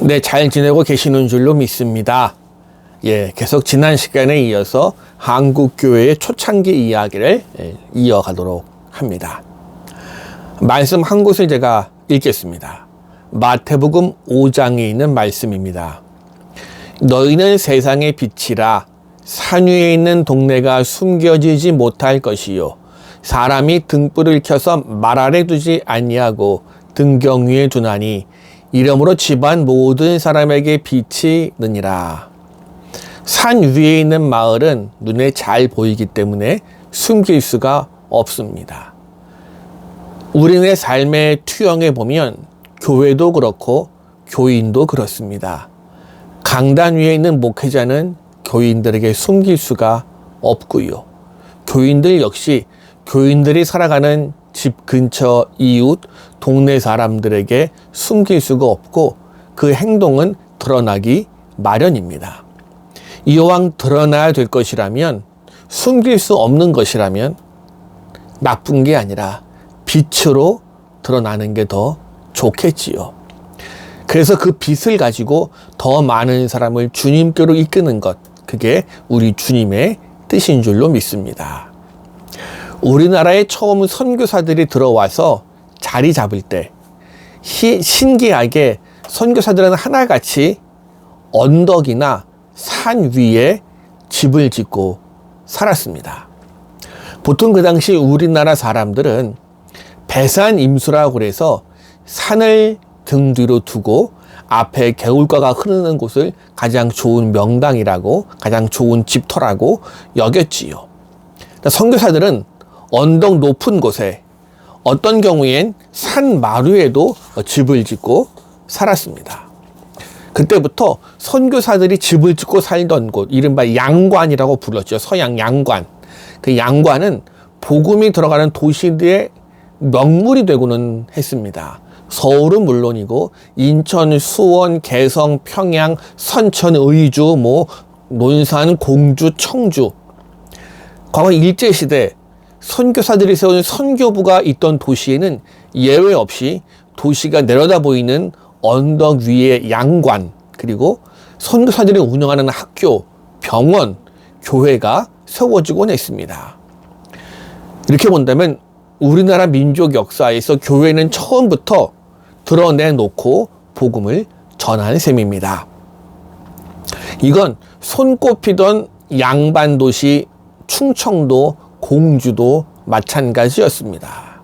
네, 잘 지내고 계시는 줄로 믿습니다. 계속 지난 시간에 이어서 한국교회의 초창기 이야기를 이어가도록 합니다. 말씀 한 곳을 제가 읽겠습니다. 마태복음 5장에 있는 말씀입니다. 너희는 세상의 빛이라. 산 위에 있는 동네가 숨겨지지 못할 것이요 사람이 등불을 켜서 말 아래 두지 아니하고 등경 위에 두나니 이러므로 집안 모든 사람에게 빛이 느니라. 산 위에 있는 마을은 눈에 잘 보이기 때문에 숨길 수가 없습니다. 우리의 삶의 투영에 보면 교회도 그렇고 교인도 그렇습니다. 강단 위에 있는 목회자는 교인들에게 숨길 수가 없고요. 교인들 역시 교인들이 살아가는 집 근처 이웃, 동네 사람들에게 숨길 수가 없고 그 행동은 드러나기 마련입니다. 이왕 드러나야 될 것이라면, 숨길 수 없는 것이라면 나쁜 게 아니라 빛으로 드러나는 게 더 좋겠지요. 그래서 그 빛을 가지고 더 많은 사람을 주님께로 이끄는 것, 그게 우리 주님의 뜻인 줄로 믿습니다. 우리나라에 처음 선교사들이 들어와서 자리 잡을 때 신기하게 선교사들은 하나같이 언덕이나 산 위에 집을 짓고 살았습니다. 보통 그 당시 우리나라 사람들은 배산임수라고 그래서 산을 등 뒤로 두고 앞에 개울가가 흐르는 곳을 가장 좋은 명당이라고, 가장 좋은 집터라고 여겼지요. 선교사들은 언덕 높은 곳에, 어떤 경우엔 산 마루에도 집을 짓고 살았습니다. 그때부터 선교사들이 집을 짓고 살던 곳, 이른바 양관이라고 불렀죠. 서양 양관. 그 양관은 복음이 들어가는 도시들의 명물이 되고는 했습니다. 서울은 물론이고 인천, 수원, 개성, 평양, 선천, 의주, 논산, 공주, 청주. 과거 일제시대 선교사들이 세운 선교부가 있던 도시에는 예외 없이 도시가 내려다 보이는 언덕 위의 양관, 그리고 선교사들이 운영하는 학교, 병원, 교회가 세워지곤 했습니다. 이렇게 본다면 우리나라 민족 역사에서 교회는 처음부터 드러내놓고 복음을 전하는 셈입니다. 이건 손꼽히던 양반도시 충청도, 공주도 마찬가지였습니다.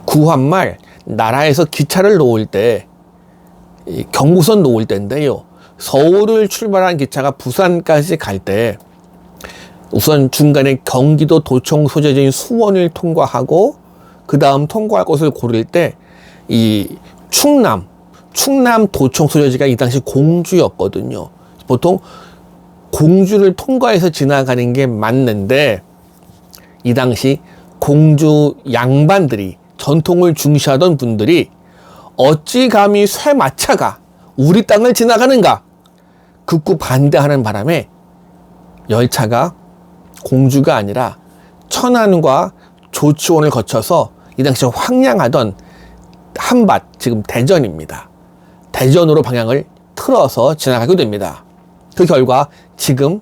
구한말 나라에서 기차를 놓을 때, 경부선 놓을 때인데요, 서울을 출발한 기차가 부산까지 갈 때 우선 중간에 경기도 도청 소재지인 수원을 통과하고 그 다음 통과할 곳을 고를 때 이 충남 도청 소재지가 이 당시 공주였거든요. 보통 공주를 통과해서 지나가는 게 맞는데 이 당시 공주 양반들이, 전통을 중시하던 분들이 어찌 감히 쇠마차가 우리 땅을 지나가는가 극구 반대하는 바람에 열차가 공주가 아니라 천안과 조치원을 거쳐서 이 당시 황량하던 한밭, 지금 대전입니다. 대전으로 방향을 틀어서 지나가게 됩니다. 그 결과 지금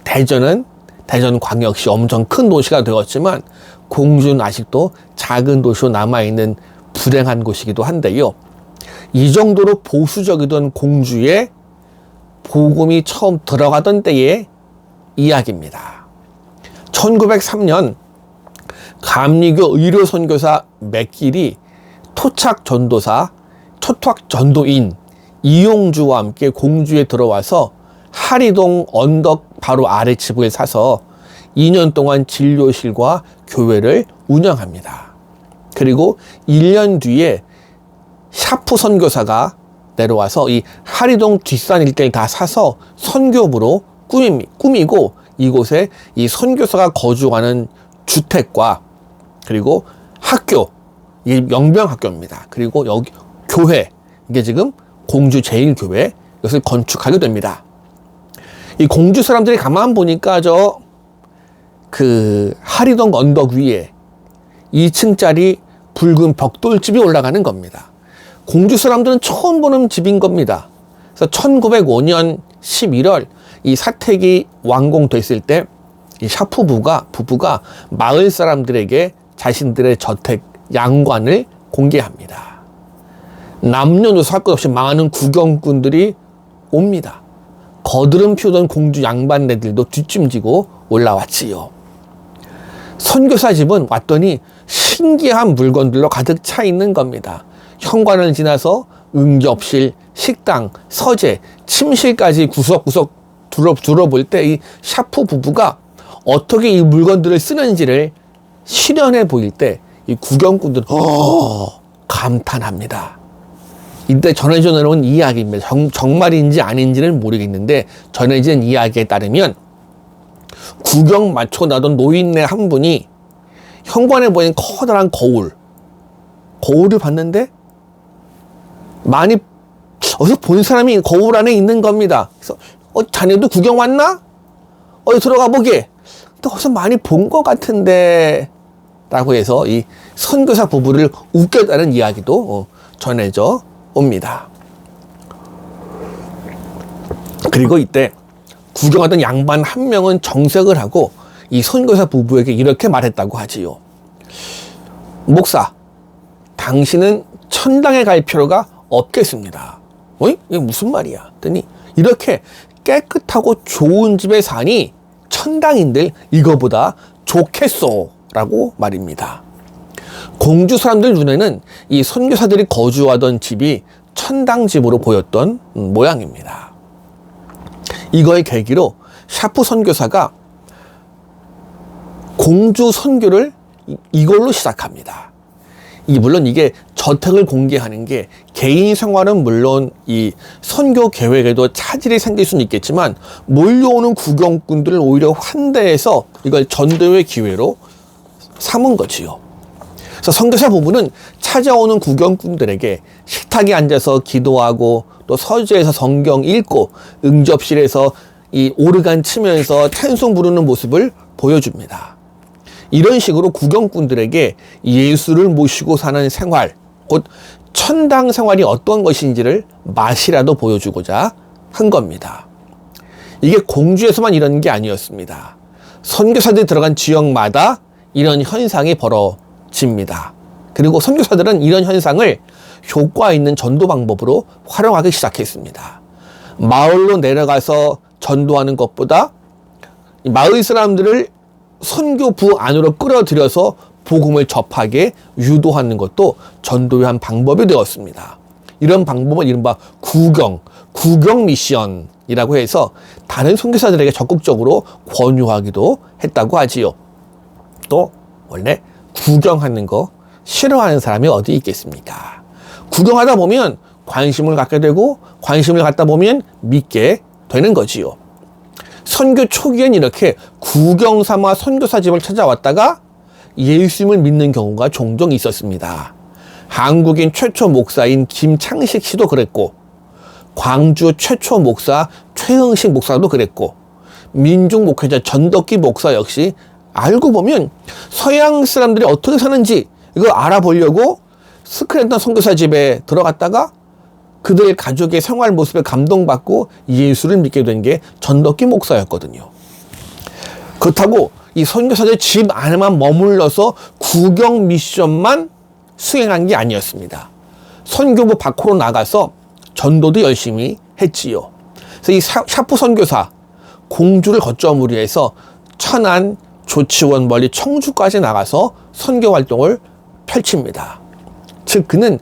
대전은 대전광역시 엄청 큰 도시가 되었지만 공주는 아직도 작은 도시로 남아있는 불행한 곳이기도 한데요. 이 정도로 보수적이던 공주의 복음이 처음 들어가던 때의 이야기입니다. 1903년 감리교 의료 선교사 맥길이 토착 전도인 이용주와 함께 공주에 들어와서 하리동 언덕 바로 아래 집을 사서 2년 동안 진료실과 교회를 운영합니다. 그리고 1년 뒤에 샤프 선교사가 내려와서 이 하리동 뒷산 일대를 다 사서 선교부로 꾸미고 이곳에 이 선교사가 거주하는 주택과 그리고 학교, 이게 영병학교입니다. 그리고 여기 교회, 이게 지금 공주 제1교회, 이것을 건축하게 됩니다. 이 공주 사람들이 가만 보니까 하리동 언덕 위에 2층짜리 붉은 벽돌집이 올라가는 겁니다. 공주 사람들은 처음 보는 집인 겁니다. 그래서 1905년 11월 이 사택이 완공됐을 때 이 샤프 부부가 마을 사람들에게 자신들의 저택 양관을 공개합니다. 남녀노소 할 것 없이 많은 구경꾼들이 옵니다. 거드름 피우던 공주 양반네들도 뒷짐지고 올라왔지요. 선교사 집은 왔더니 신기한 물건들로 가득 차 있는 겁니다. 현관을 지나서 응접실, 식당, 서재, 침실까지 구석구석 둘러볼 때 이 샤프 부부가 어떻게 이 물건들을 쓰는지를 실현해 보일 때 이 구경꾼들은 감탄합니다. 이때 전해져 내려온 이야기입니다. 정말인지 아닌지는 모르겠는데 전해진 이야기에 따르면 구경 마쳐 나던 노인네 한 분이 현관에 보이는 커다란 거울을 봤는데 많이 어디서 본 사람이 거울 안에 있는 겁니다. 그래서 자네도 구경 왔나? 어디 들어가 보게. 또 어디서 많이 본 것 같은데 라고 해서 이 선교사 부부를 웃겼다는 이야기도 전해져 옵니다. 그리고 이때 구경하던 양반 한 명은 정색을 하고 이 선교사 부부에게 이렇게 말했다고 하지요. 목사, 당신은 천당에 갈 필요가 없겠습니다. 이게 무슨 말이야? 했더니 이렇게 깨끗하고 좋은 집에 사니 천당인들 이거보다 좋겠소 라고 말입니다. 공주 사람들 눈에는 이 선교사들이 거주하던 집이 천당집으로 보였던 모양입니다. 이거의 계기로 샤프 선교사가 공주 선교를 이걸로 시작합니다. 물론 이게 저택을 공개하는 게 개인 생활은 물론 이 선교 계획에도 차질이 생길 수는 있겠지만 몰려오는 구경꾼들을 오히려 환대해서 이걸 전도의 기회로 삼은 거지요. 그래서 선교사 부부는 찾아오는 구경꾼들에게 식탁에 앉아서 기도하고 또 서재에서 성경 읽고 응접실에서 이 오르간 치면서 찬송 부르는 모습을 보여줍니다. 이런 식으로 구경꾼들에게 예수를 모시고 사는 생활, 곧 천당 생활이 어떤 것인지를 맛이라도 보여주고자 한 겁니다. 이게 공주에서만 이런 게 아니었습니다. 선교사들이 들어간 지역마다 이런 현상이 벌어집니다. 그리고 선교사들은 이런 현상을 효과 있는 전도 방법으로 활용하기 시작했습니다. 마을로 내려가서 전도하는 것보다 마을 사람들을 선교부 안으로 끌어들여서 복음을 접하게 유도하는 것도 전도의 한 방법이 되었습니다. 이런 방법은 이른바 구경 미션이라고 해서 다른 선교사들에게 적극적으로 권유하기도 했다고 하지요. 또 원래 구경하는 거 싫어하는 사람이 어디 있겠습니까? 구경하다 보면 관심을 갖게 되고 관심을 갖다 보면 믿게 되는 거지요. 선교 초기엔 이렇게 구경 삼아 선교사 집을 찾아왔다가 예수님을 믿는 경우가 종종 있었습니다. 한국인 최초 목사인 김창식 씨도 그랬고, 광주 최초 목사 최흥식 목사도 그랬고, 민중 목회자 전덕기 목사 역시 알고 보면 서양 사람들이 어떻게 사는지 이거 알아보려고 스크랜턴 선교사 집에 들어갔다가 그들의 가족의 생활 모습에 감동받고 예수를 믿게 된 게 전덕기 목사였거든요. 그렇다고 이 선교사들 집 안에만 머물러서 구경 미션만 수행한 게 아니었습니다. 선교부 밖으로 나가서 전도도 열심히 했지요. 그래서 이 샤프 선교사 공주를 거점으로 해서 천안, 조치원, 멀리 청주까지 나가서 선교 활동을 펼칩니다. 즉 그는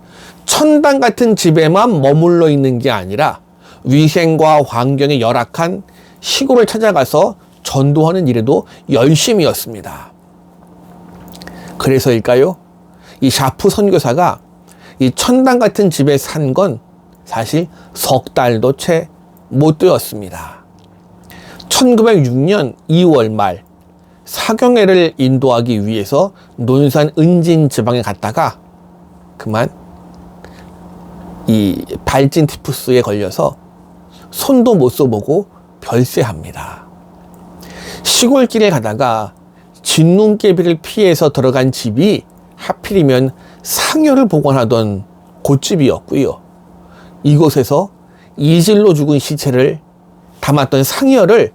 천당 같은 집에만 머물러 있는 게 아니라 위생과 환경이 열악한 시골을 찾아가서 전도하는 일에도 열심이었습니다. 그래서일까요? 이 샤프 선교사가 이 천당 같은 집에 산 건 사실 석 달도 채 못 되었습니다. 1906년 2월 말 사경회를 인도하기 위해서 논산 은진 지방에 갔다가 그만 이 발진 티푸스에 걸려서 손도 못 써보고 별세합니다. 시골길에 가다가 진눈깨비를 피해서 들어간 집이 하필이면 상여를 보관하던 곳집이었고요. 이곳에서 이질로 죽은 시체를 담았던 상여를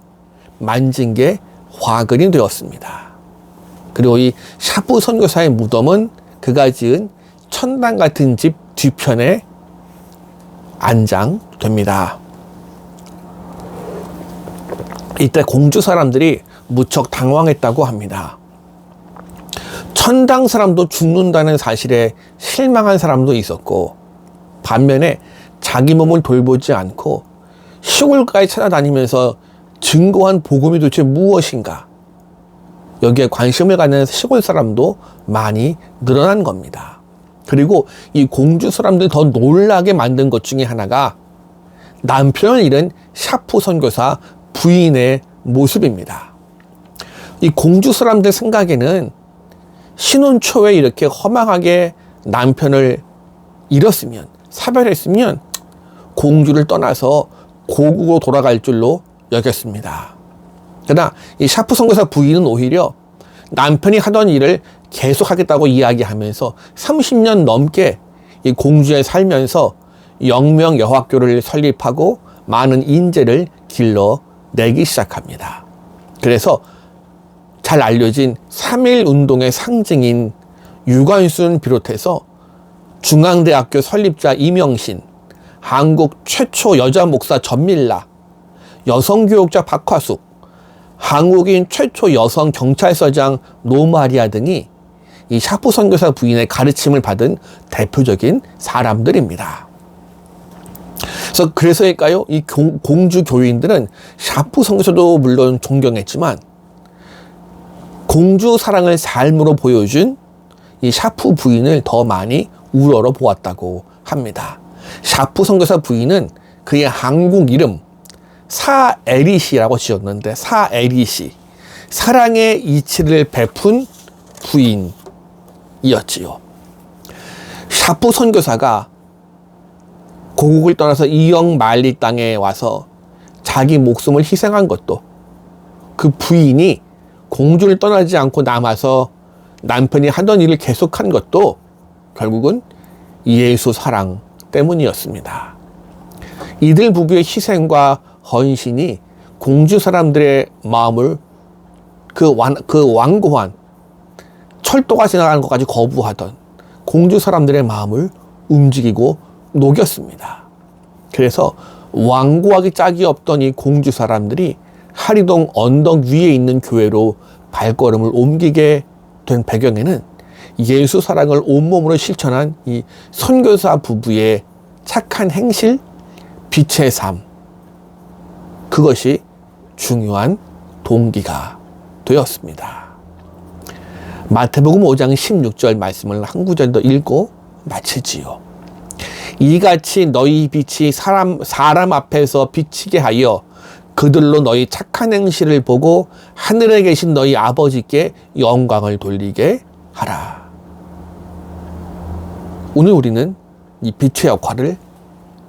만진 게 화근이 되었습니다. 그리고 이 샤프 선교사의 무덤은 그가 지은 천당 같은 집 뒤편에 안장됩니다. 이때 공주 사람들이 무척 당황했다고 합니다. 천당 사람도 죽는다는 사실에 실망한 사람도 있었고, 반면에 자기 몸을 돌보지 않고 시골가에 찾아다니면서 증거한 복음이 도대체 무엇인가, 여기에 관심을 갖는 시골 사람도 많이 늘어난 겁니다. 그리고 이 공주 사람들이 더 놀라게 만든 것 중에 하나가 남편을 잃은 샤프 선교사 부인의 모습입니다. 이 공주 사람들 생각에는 신혼 초에 이렇게 허망하게 남편을 잃었으면, 사별했으면 공주를 떠나서 고국으로 돌아갈 줄로 여겼습니다. 그러나 이 샤프 선교사 부인은 오히려 남편이 하던 일을 계속하겠다고 이야기하면서 30년 넘게 이 공주에 살면서 영명 여학교를 설립하고 많은 인재를 길러내기 시작합니다. 그래서 잘 알려진 3.1 운동의 상징인 유관순 비롯해서 중앙대학교 설립자 이명신, 한국 최초 여자 목사 전밀라, 여성교육자 박화숙, 한국인 최초 여성 경찰서장 노마리아 등이 이 샤프 선교사 부인의 가르침을 받은 대표적인 사람들입니다. 그래서일까요? 이 공주 교인들은 샤프 선교사도 물론 존경했지만 공주 사랑을 삶으로 보여준 이 샤프 부인을 더 많이 우러러 보았다고 합니다. 샤프 선교사 부인은 그의 한국 이름 사에리시라고 지었는데, 사에리시, 사랑의 이치를 베푼 부인이었지요. 샤프 선교사가 고국을 떠나서 이영 말리 땅에 와서 자기 목숨을 희생한 것도, 그 부인이 공주를 떠나지 않고 남아서 남편이 하던 일을 계속한 것도 결국은 예수 사랑 때문이었습니다. 이들 부부의 희생과 헌신이 공주 사람들의 마음을 그 완고한, 철도가 지나가는 것까지 거부하던 공주 사람들의 마음을 움직이고 녹였습니다. 그래서 완고하기 짝이 없던 이 공주 사람들이 하리동 언덕 위에 있는 교회로 발걸음을 옮기게 된 배경에는 예수 사랑을 온몸으로 실천한 이 선교사 부부의 착한 행실, 빛의 삶, 그것이 중요한 동기가 되었습니다. 마태복음 5장 16절 말씀을 한 구절 더 읽고 마치지요. 이같이 너희 빛이 사람 앞에서 비치게 하여 그들로 너희 착한 행실을 보고 하늘에 계신 너희 아버지께 영광을 돌리게 하라. 오늘 우리는 이 빛의 역할을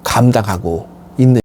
감당하고 있는